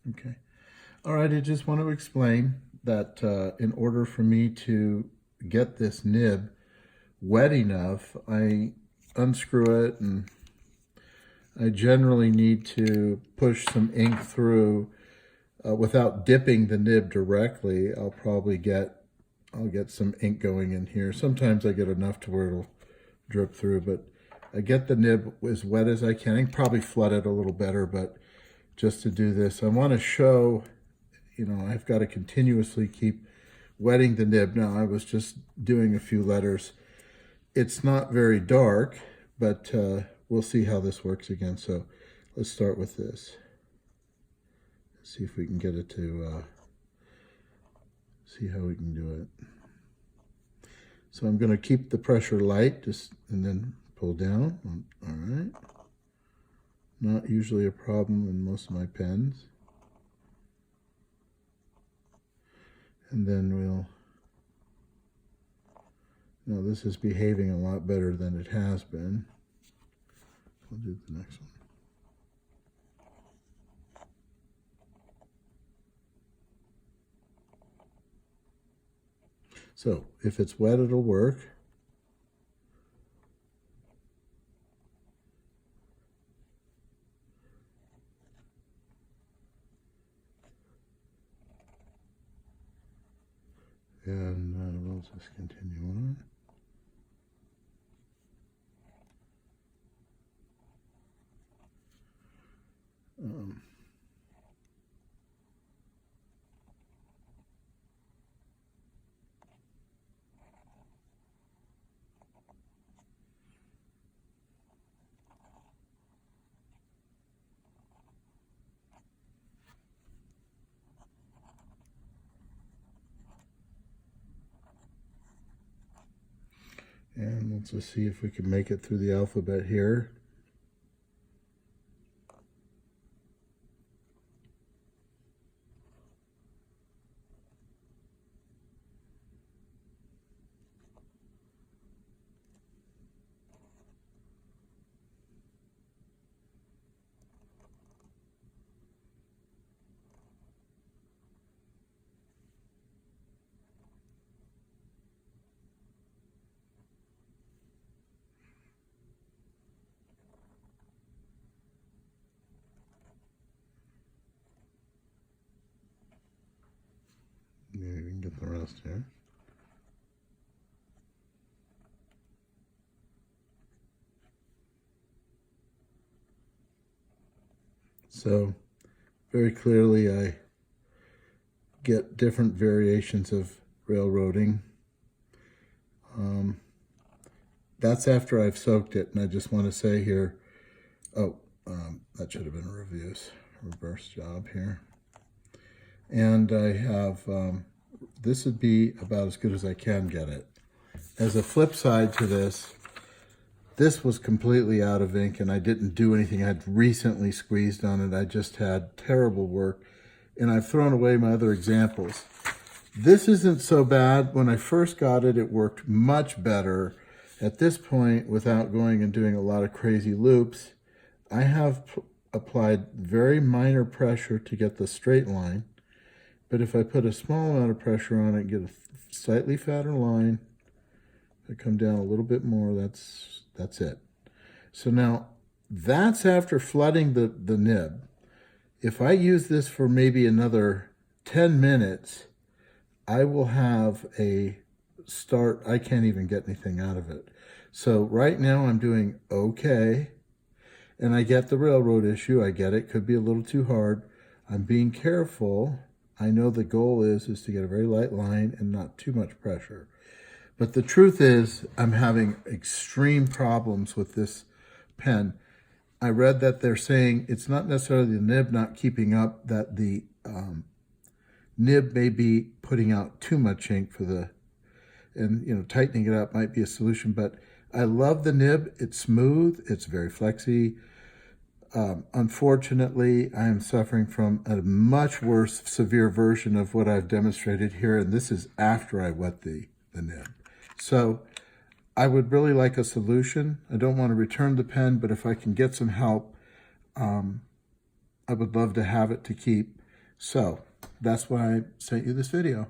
Okay. All right, I just want to explain that in order for me to get this nib wet enough, I unscrew it, and I generally need to push some ink through without dipping the nib directly. I'll get some ink going in here. Sometimes I get enough to where it'll drip through, but I get the nib as wet as I can. I can probably flood it a little better, but just to do this, I want to show, I've got to continuously keep wetting the nib. Now, I was just doing a few letters. It's not very dark, but we'll see how this works again. So let's start with this. See if we can get it to, see how we can do it. So I'm going to keep the pressure light, and then pull down. All right. Not usually a problem in most of my pens. And then now this is behaving a lot better than it has been. I'll do the next one. So if it's wet, it'll work. And we'll just continue on. And let's just see if we can make it through the alphabet here. Maybe we can get the rest here. So very clearly I get different variations of railroading. That's after I've soaked it, and I just want to say here, that should have been a reverse job here. And I have, this would be about as good as I can get it. As a flip side to this was completely out of ink, and I didn't do anything. I had recently squeezed on it. I just had terrible work, and I've thrown away my other examples. This isn't so bad. When I first got it, it worked much better. At this point, without going and doing a lot of crazy loops, I have applied very minor pressure to get the straight line. But if I put a small amount of pressure on it, get a slightly fatter line, if I come down a little bit more, that's it. So now, that's after flooding the nib. If I use this for maybe another 10 minutes, I will have a start. I can't even get anything out of it. So right now I'm doing okay, and I get the railroad issue. I get it. Could be a little too hard. I'm being careful. I know the goal is to get a very light line and not too much pressure. But the truth is, I'm having extreme problems with this pen. I read that they're saying it's not necessarily the nib not keeping up, that the nib may be putting out too much ink and tightening it up might be a solution. But I love the nib. It's smooth. It's very flexy. Unfortunately, I am suffering from a much worse, severe version of what I've demonstrated here, and this is after I wet the nib. So I would really like a solution. I don't want to return the pen, but if I can get some help, I would love to have it to keep. So that's why I sent you this video.